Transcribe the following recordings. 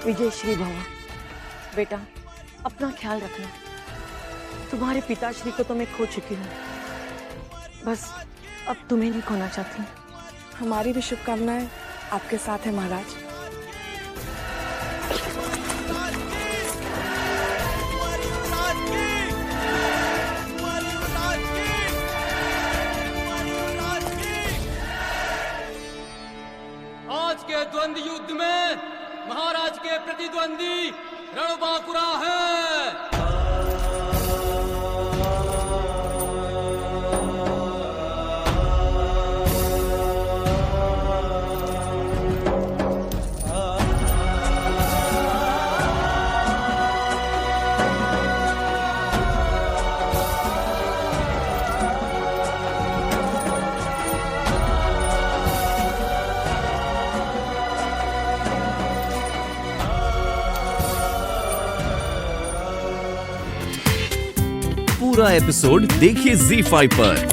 विजयश्री भव। बेटा अपना ख्याल रखना। तुम्हारे पिताश्री को तो मैं खो चुकी हूँ, बस अब तुम्हें नहीं खोना चाहती। हमारी भी शुभकामनाएं आपके साथ है महाराज। आज के द्वंद्व युद्ध में महाराज के प्रतिद्वंदी रणबांकुरा है। पूरा एपिसोड देखिए ZEE5 पर।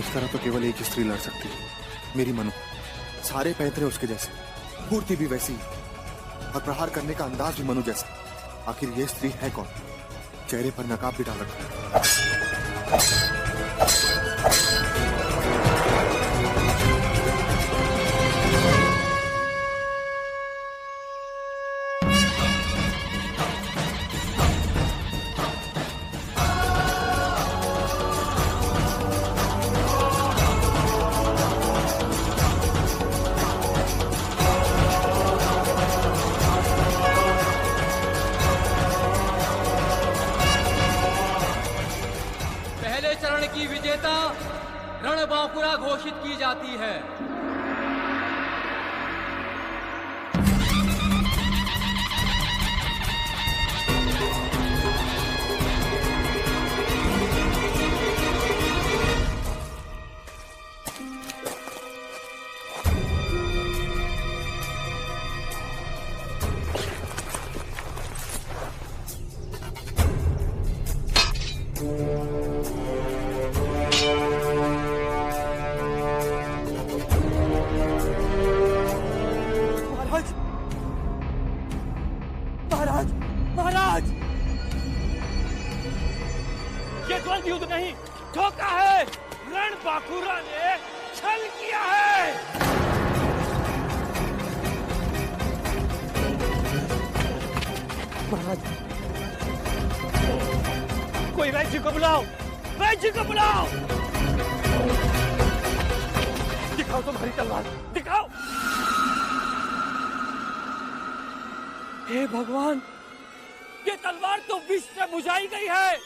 इस तरह तो केवल एक ही स्त्री लड़ सकती है, मेरी मनु। सारे पैंतरे उसके जैसे, फूर्ति भी वैसी और प्रहार करने का अंदाज भी मनु जैसा। आखिर ये स्त्री है कौन? चेहरे पर नकाब भी डाल रखा है। चरण की विजेता रणबांकुरा घोषित की जाती है। ये द्वंद्व युद्ध नहीं, धोखा है। रणबांकुरा ने छल किया है। महाराज, कोई वैद्य को बुलाओ, वैद्य को बुलाओ। दिखाओ तुम्हारी तलवार, दिखाओ। हे भगवान, ये तलवार तो विष से बुझाई गई है।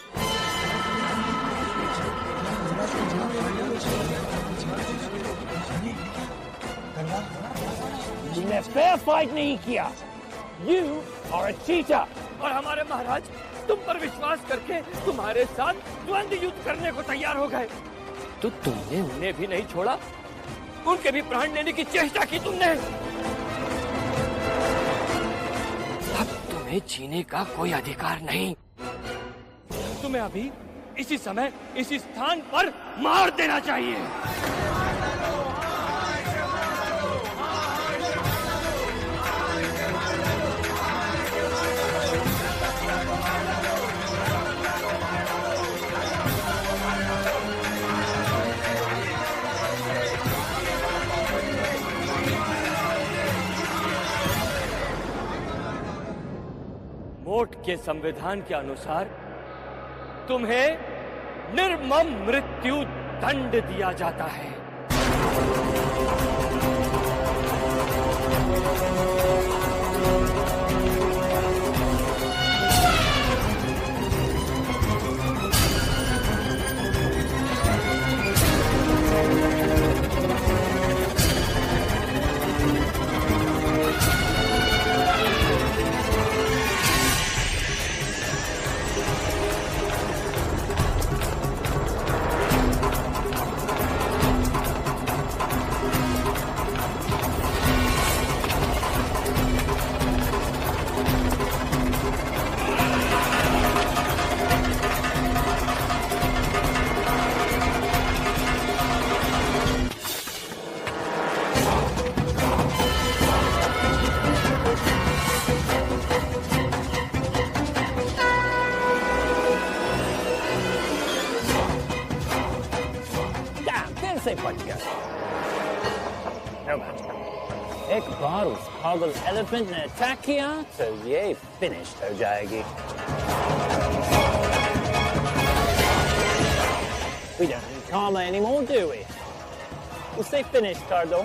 तुमने फेयर फाइट नहीं किया, You are a cheater. और हमारे महाराज तुम पर विश्वास करके तुम्हारे साथ द्वंद्व युद्ध करने को तैयार हो गए, तो तुमने उन्हें भी नहीं छोड़ा, उनके भी प्राण लेने की चेष्टा की तुमने। अब तुम्हें जीने का कोई अधिकार नहीं। तुम्हें अभी इसी समय इसी स्थान पर मार देना चाहिए। मोट के संविधान के अनुसार तुम्हें निर्मम मृत्यु दंड दिया जाता है। से बच गया। एक बार उस पागल एलिफेंट ने अटैक किया तो ये फिनिश हो जाएगी। We don't need karma anymore, do we? उसे फिनिश कर दो।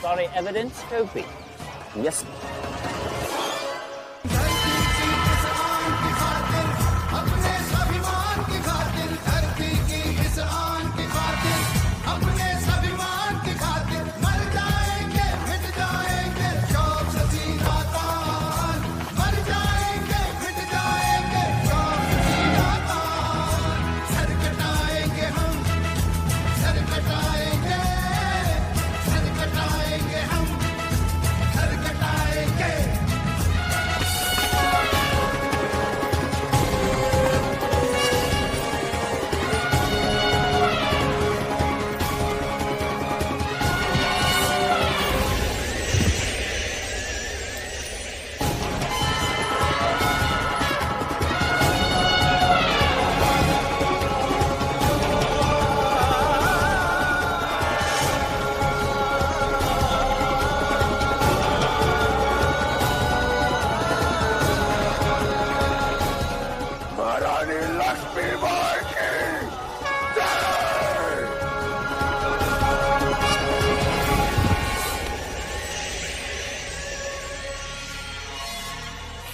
सारे एविडेंस को भी। Yes.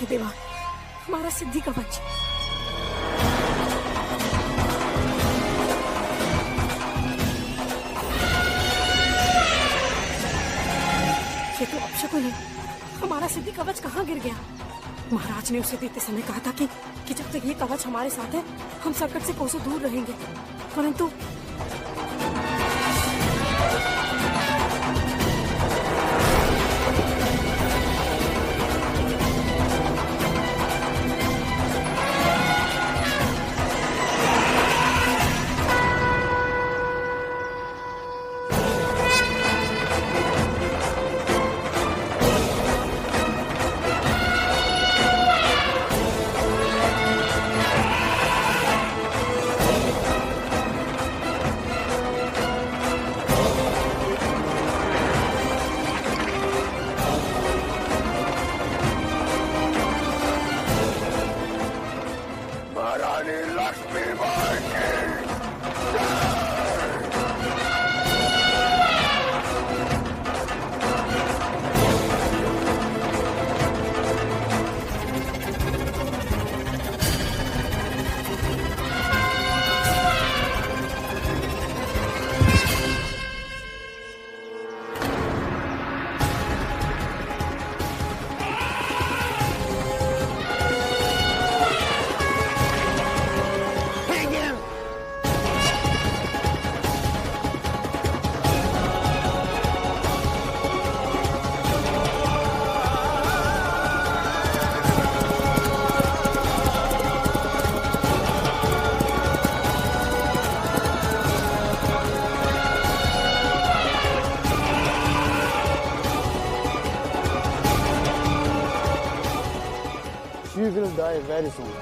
देवा, हमारा सिद्धि कवच। ये तो अपशकुन है। हमारा सिद्धि कवच कहाँ गिर गया? महाराज ने उसे देते समय कहा था कि जब तक ये कवच हमारे साथ है हम संकट से कोसों दूर रहेंगे, परंतु arrive very soon.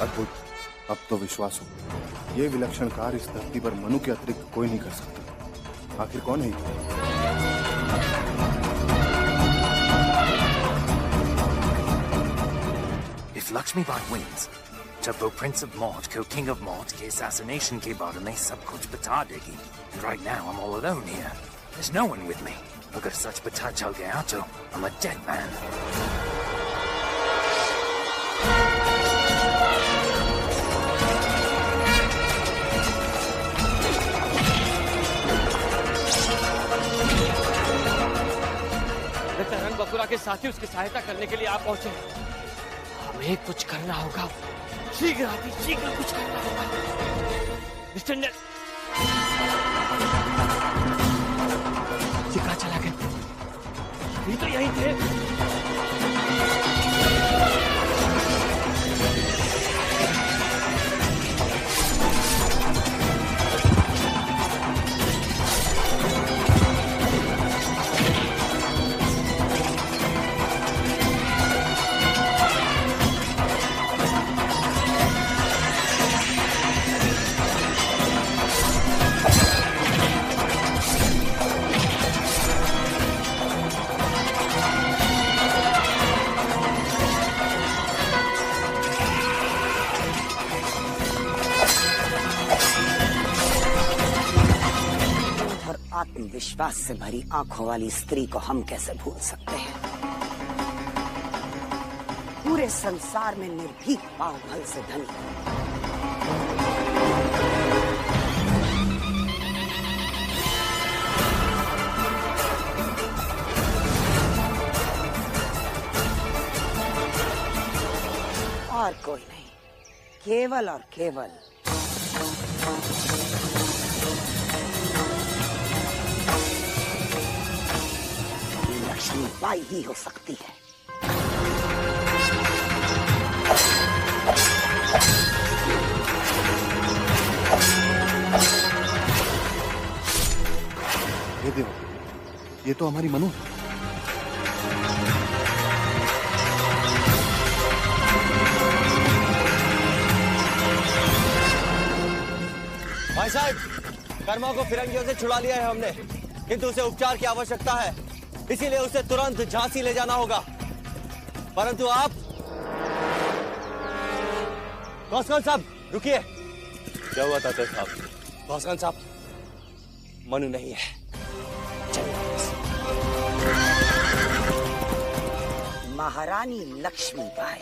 अद्भुत, अब तो विश्वास हो, ये विलक्षण कार्य इस धरती पर मनु के अतिरिक्त कोई नहीं कर सकता। आखिर कौन है ये? If Lakshmi Bai wins, जब वो प्रिंस ऑफ मॉड को किंग ऑफ मॉड के assassination के बारे में सब कुछ बता देगी। And right now I'm all alone here. There's no one with me. अगर सच पता चल गया तो I'm a dead man. बकुरा के साथी उसकी सहायता करने के लिए आप पहुंचे। हमें कुछ करना होगा, शीघ्र अभी शीघ्र कुछ करना होगा। मिस्टर ने कहाँ चला गया? अभी तो यहीं थे। आत्मविश्वास से भरी आंखों वाली स्त्री को हम कैसे भूल सकते हैं? पूरे संसार में निर्भीक पाव भल से धनी, और कोई नहीं, केवल और केवल लक्ष्मी बाई ही हो सकती है। ये देखो, ये तो हमारी मनु है। भाई साहब, कर्मा को फिरंगियों से छुड़ा लिया है हमने, किंतु उसे उपचार की आवश्यकता है, इसीलिए उसे तुरंत झांसी ले जाना होगा। परंतु आप कौशल साहब रुकिए। क्या हुआ तात्या साहब? कौशल साहब, मनु नहीं है। महारानी लक्ष्मीबाई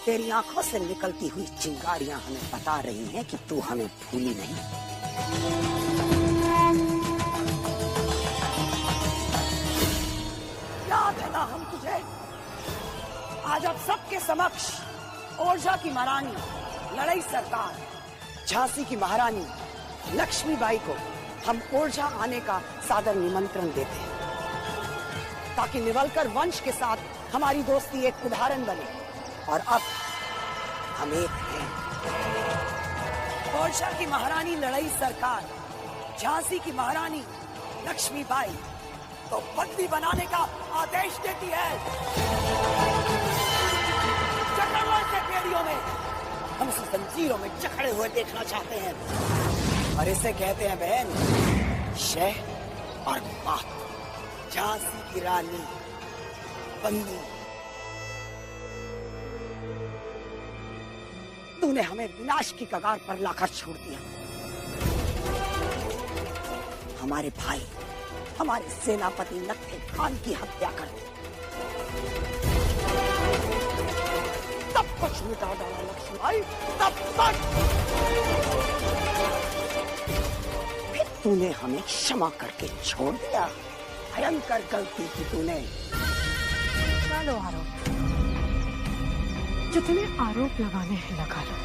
तेरी आंखों से निकलती हुई चिंगारियां हमें बता रही हैं कि तू हमें भूली नहीं। याद है ना हम तुझे? आज आप सबके समक्ष ओरछा की महारानी लड़ई सरकार, झांसी की महारानी लक्ष्मीबाई को हम ओरछा आने का सादर निमंत्रण देते हैं, ताकि निवलकर वंश के साथ हमारी दोस्ती एक उदाहरण बने। और अब हम एक हैं। ओरछा की महारानी लड़ई सरकार, झांसी की महारानी लक्ष्मीबाई तो बंदी बनाने का आदेश देती है। चक्रवात के बेड़ियों में हम उसे जंजीरों में जकड़े हुए देखना चाहते हैं। और इसे कहते हैं बहन शह और बात। झांसी की रानी बंदी, तूने हमें विनाश की कगार पर लाकर छोड़ दिया। हमारे भाई, हमारे सेनापति नत्थे खान की हत्या कर दी। सब कुछ मिटा डाला लक्ष्मीबाई, सब कुछ। फिर तूने हमें क्षमा करके छोड़ दिया। भयंकर गलती की तूने। लो आरोप, जितने आरोप लगाने हैं लगा लो,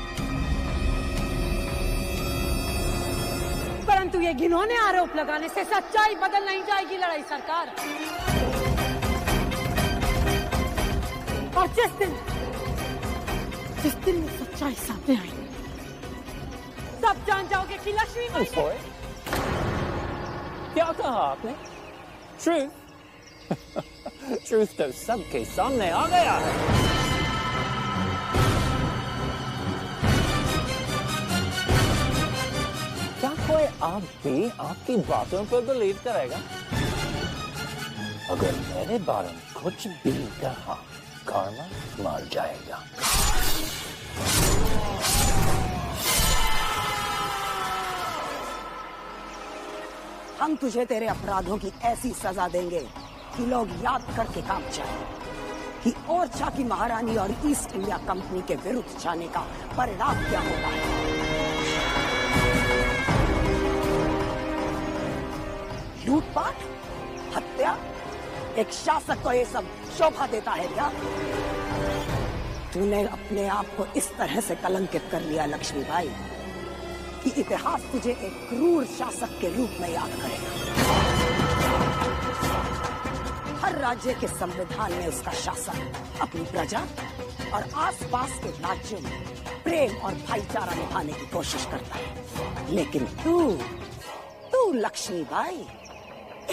परंतु ये घिनौने आरोप लगाने से सच्चाई बदल नहीं जाएगी लड़ई सरकार। और जिस दिन ये सच्चाई सामने आई, तब जान जाओगे कि लक्ष्मीबाई क्या कहा आपने? ट्रूथ ट्रूथ तो सबके सामने आ गया है। क्या कोई आप भी आपकी बातों पर बिलीव करेगा? अगर मेरे बारे में कुछ भी कहा, कर्मा मर जाएगा। हम तुझे तेरे अपराधों की ऐसी सजा देंगे कि लोग याद करके काम जाए कि ओरछा की महारानी और ईस्ट इंडिया कंपनी के विरुद्ध जाने का परिणाम क्या होगा। लूटपाट, हत्या, एक शासक को ये सब शोभा देता है क्या? तूने अपने आप को इस तरह से कलंकित कर लिया लक्ष्मीबाई कि इतिहास तुझे एक क्रूर शासक के रूप में याद करेगा। हर राज्य के संविधान में उसका शासक अपनी प्रजा और आसपास के राज्यों में प्रेम और भाईचारा निभाने की कोशिश करता है, लेकिन तू लक्ष्मीबाई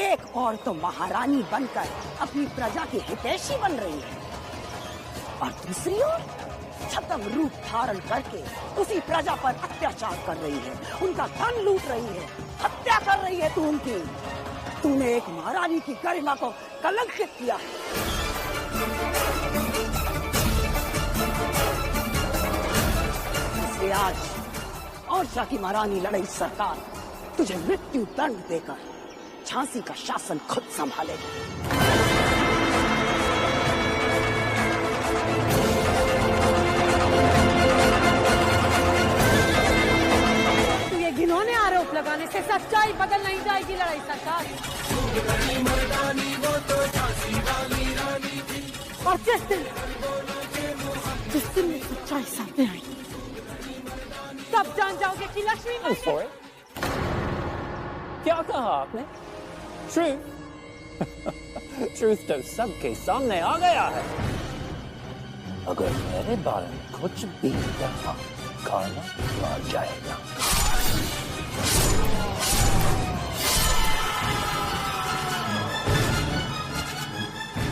एक और तो महारानी बनकर अपनी प्रजा की हितैषी बन रही है, और दूसरी ओर छद्म रूप धारण करके उसी प्रजा पर अत्याचार कर रही है, उनका धन लूट रही है, हत्या कर रही है तू उनकी। तूने एक महारानी की गरिमा को कलंकित किया है। इसलिए आज ओरछा की महारानी लड़ई सरकार तुझे मृत्यु दंड देकर झांसी का शासन खुद संभालेगी। घिनौने आरोप लगाने से सच्चाई बदल नहीं जाएगी लड़ई सरकार। और जिस दिन ये सच्चाई सामने आई, तब जान जाओगे कि लक्ष्मीबाई। क्या कहा आपने? ट्रूथ तो सबके सामने आ गया है। अगर मेरे बारे में कुछ भी कहा, कर्मा मर जाएगा।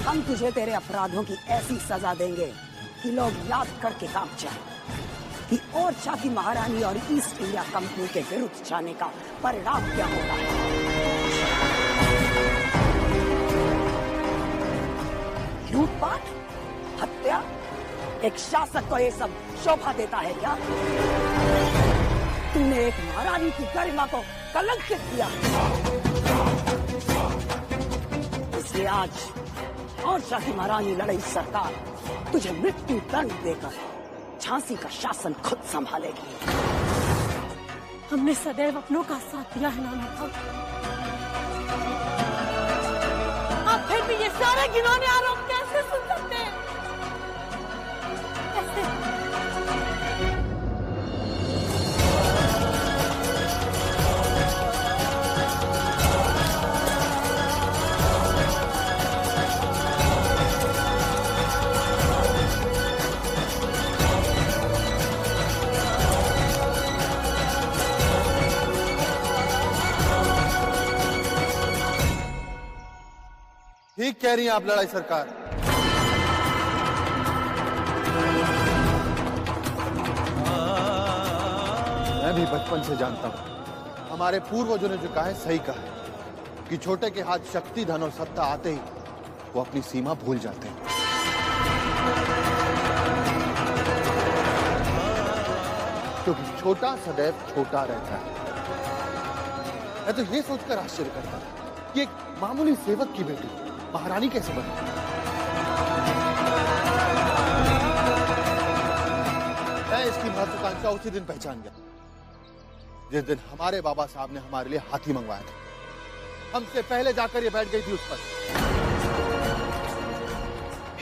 हम तुझे तेरे अपराधों की ऐसी सजा देंगे कि लोग याद करके काम जाए कि ओरछा की महारानी और ईस्ट इंडिया कंपनी के विरुद्ध जाने का परिणाम क्या होगा। लूटपाट, हत्या, एक शासक को ये सब शोभा देता है क्या? तूने एक महारानी की गरिमा को कलंकित किया। इसलिए आज ओरछा की महारानी लड़ई सरकार तुझे मृत्यु दंड देकर झांसी का शासन खुद संभालेगी। हमने सदैव अपनों का साथ दिया है नाना भाव। आप फिर भी ये सारे घिनौने आरोप कैसे सुन सकते हैं? कैसे? ठीक कह रही हैं आप लड़ाई सरकार। मैं भी बचपन से जानता हूं, हमारे पूर्वजों ने जो कहा है सही कहा है कि छोटे के हाथ शक्ति, धन और सत्ता आते ही वो अपनी सीमा भूल जाते हैं। क्योंकि छोटा सदैव छोटा रहता है। मैं तो ये सोचकर आश्चर्य करता हूं कि एक मामूली सेवक की बेटी महारानी कैसे बनी। मैं इसकी महत्वाकांक्षा उसी दिन पहचान गया जिस दिन हमारे बाबा साहब ने हमारे लिए हाथी मंगवाया था। हमसे पहले जाकर ये बैठ गई थी उस पर।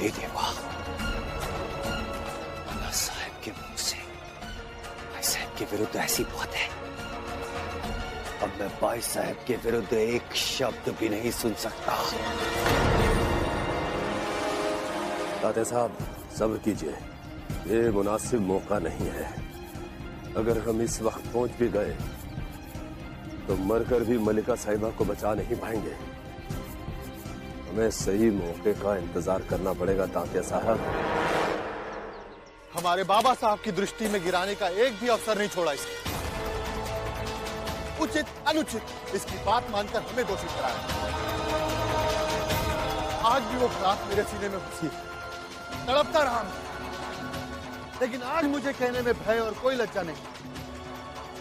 हे देवा, अल्लाह साहब के मुंह से भाई साहब के विरुद्ध ऐसी बात है। अब मैं भाई साहब के विरुद्ध एक शब्द भी नहीं सुन सकता। ताते साहब, सब्र कीजिए, ये मुनासिब मौका नहीं है। अगर हम इस वक्त पहुंच भी गए तो मरकर भी मलिका साहिबा को बचा नहीं पाएंगे। हमें सही मौके का इंतजार करना पड़ेगा ताते साहब। हमारे बाबा साहब की दृष्टि में गिराने का एक भी अवसर नहीं छोड़ा इसने। उचित अनुचित इसकी बात मानकर हमें दोषी कराया। आज भी वो खराब मेरे सीने में घुसी, तड़पता रहा मैं। लेकिन आज मुझे कहने में भय और कोई लज्जा नहीं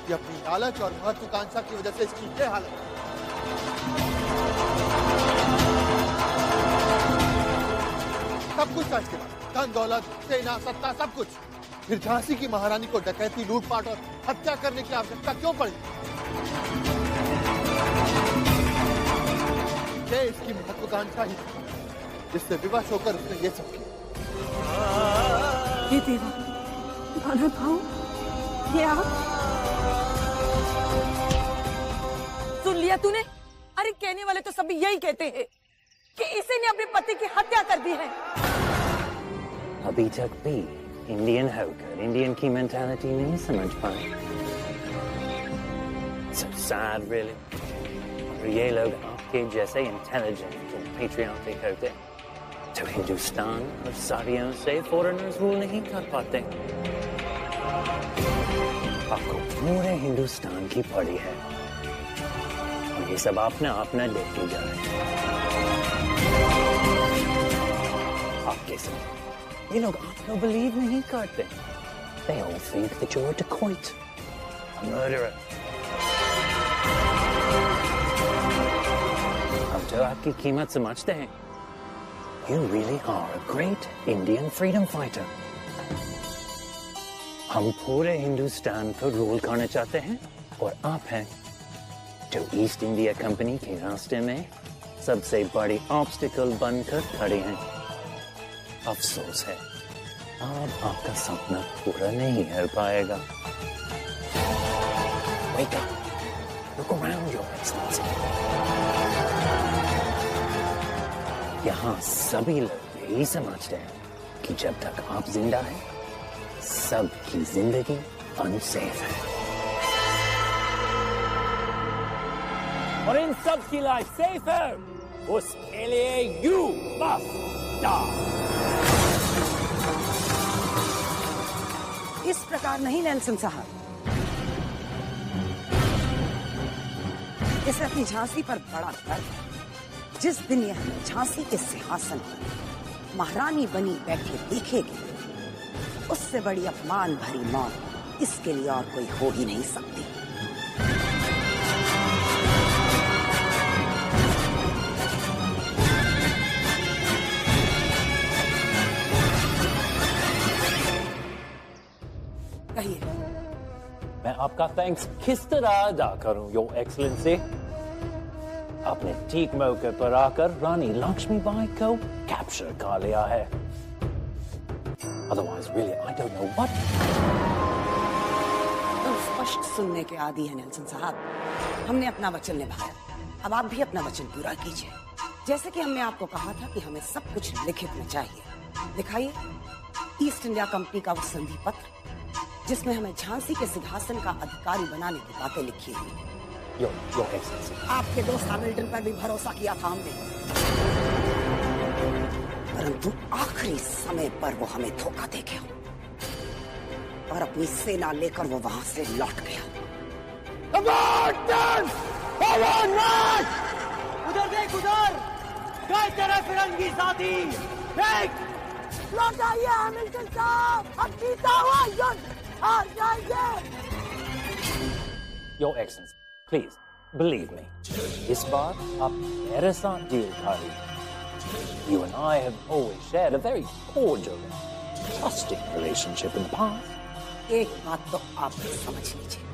कि अपनी लालच और महत्वाकांक्षा की वजह से इसकी ये हालत। सब कुछ था इसके पास, धन दौलत, सेना, सत्ता, सब कुछ। फिर झांसी की महारानी को डकैती, लूटपाट और हत्या करने की आवश्यकता क्यों पड़ी? ये इसकी महत्वाकांक्षा ही जिससे विवश होकर उसने ये सब किया। ये देवा, नाना भाव, ये आप? सुन लिया तूने? अरे कहने वाले तो सभी यही कहते हैं कि इसी ने अपने पति की हत्या कर दी है। अभी तक भी इंडियन होकर इंडियन की मेंटालिटी नहीं समझ पाए। So sad, really. और ये लोग आपके जैसे इंटेलिजेंट और पेट्रियाटिक होते तो हिंदुस्तान और सदियों से फॉरेनर्स रूल नहीं कर पाते। आपको पूरे हिंदुस्तान की पड़ी है और ये सब अपना अपना देखते जा रहे हैं। आपके सब ये लोग आपको बिलीव नहीं करते। They all think that you're a dacoit, a murderer. हम तो आपकी कीमत समझते हैं। You really are a great Indian freedom fighter. हम पूरे हिंदुस्तान को रूल करना चाहते हैं और आप हैं जो ईस्ट इंडिया कंपनी के रास्ते में सबसे बड़ी ऑब्स्टिकल बनकर खड़े हैं। अफसोस है अब आपका सपना पूरा नहीं हो पाएगा। Wake up. Look around, Your Excellency. यहाँ सभी लोग यही समझते हैं कि जब तक आप जिंदा हैं, सबकी जिंदगी अनसेफ है। और इन सब की लाइफ सेफ है, उसके लिए यू मस्ट डाई। इस प्रकार नहीं नेल्सन साहब। इस अपनी झांसी पर बड़ा गर्व। जिस दिन यह हमें झांसी के सिंहासन पर महारानी बनी बैठे देखेगी, उससे बड़ी अपमान भरी मौत इसके लिए और कोई हो ही नहीं सकती। आपका थैंक्स किस तरह अदा करूं, योर एक्सलेंसी? आपने ठीक मौके पर आकर रानी लक्ष्मीबाई को कैप्चर कर लिया है। Otherwise, really, I don't know what. तो स्पष्ट सुनने के आदी है नेल्सन साहब। हमने अपना वचन निभाया, अब आप भी अपना वचन पूरा कीजिए। जैसे कि हमने आपको कहा था कि हमें सब कुछ लिखित में चाहिए। दिखाइए ईस्ट इंडिया कंपनी का वो संधि पत्र जिसमें हमें झांसी के सिंहासन का अधिकारी बनाने की बातें लिखी हुई। योर एक्सेलेंसी, आपके दोस्त हैमिल्टन पर भी भरोसा किया था हमने, परंतु आखिरी समय पर वो हमें धोखा दे गया और अपनी सेना लेकर वो वहां से लौट गया। उधर देख, उधर गए तेरे फिरंगी साथी। देख, लौट आइए हैमिल्टन साहब, अब जीता हुआ युद्ध हार जाएंगे। Your excellency, please believe me, इस बार आप मेरे साथ डील करिए। You and I have always shared a very cordial and trusting relationship in the past. एक बात तो आप समझ लीजिए,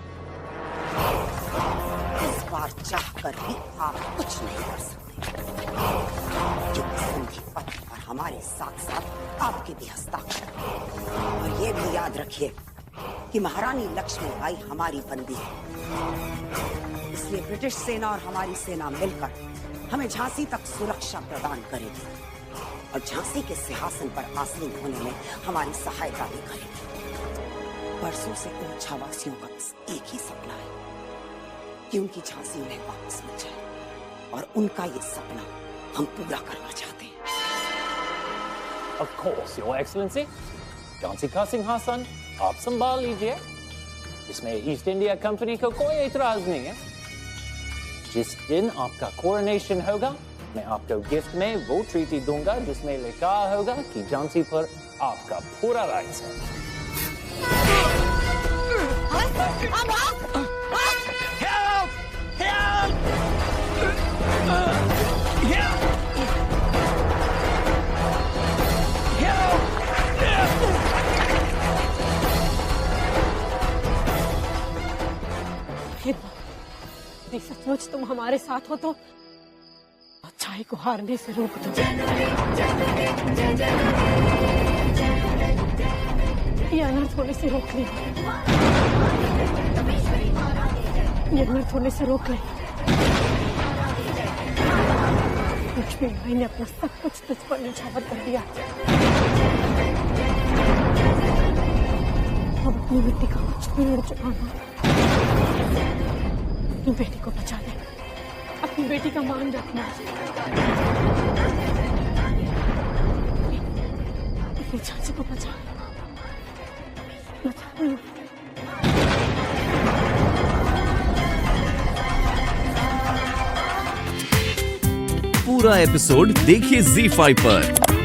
इस बार चाहकर भी आप कुछ नहीं कर सकते। जो संधि पत्र पर हमारे साथ साथ आपके भी हस्ताक्षर हैं। और ये भी याद रखिए कि महारानी लक्ष्मीबाई हमारी बंदी है, इसलिए ब्रिटिश सेना और हमारी सेना मिलकर हमें झांसी तक सुरक्षा प्रदान करेगी और झांसी के सिंहासन पर आसीन होने में हमारी सहायता भी करेगी। बरसों से ओरछा वासियों का बस एक ही सपना है कि उनकी झांसी उन्हें वापस मिल जाए और उनका ये सपना हम पूरा करना चाहते हैं। Of course, Your Excellency. Jhansi का सिंहासन आप संभाल लीजिए, इसमें ईस्ट इंडिया कंपनी को कोई एतराज नहीं है। जिस दिन आपका कोरोनेशन होगा, मैं आपको गिफ्ट में वो ट्रीटी दूंगा जिसमें लिखा होगा कि झांसी पर आपका पूरा राइट्स है। यदि सचमुच तुम हमारे साथ हो तो अच्छाई को हारने से रोक दो। ये अनर्थ होने से रोक ले, ये अनर्थ होने से रोक ले। लक्ष्मी भाई ने अपना सब कुछ तुझ पर निछावर कर दिया, अब अपनी मिट्टी का कुछ ऋण चुकाना। अपनी बेटी को बचा ले, अपनी बेटी का मान रखना। अपनी झांसी को बचा पूरा एपिसोड देखिए ZEE5 पर।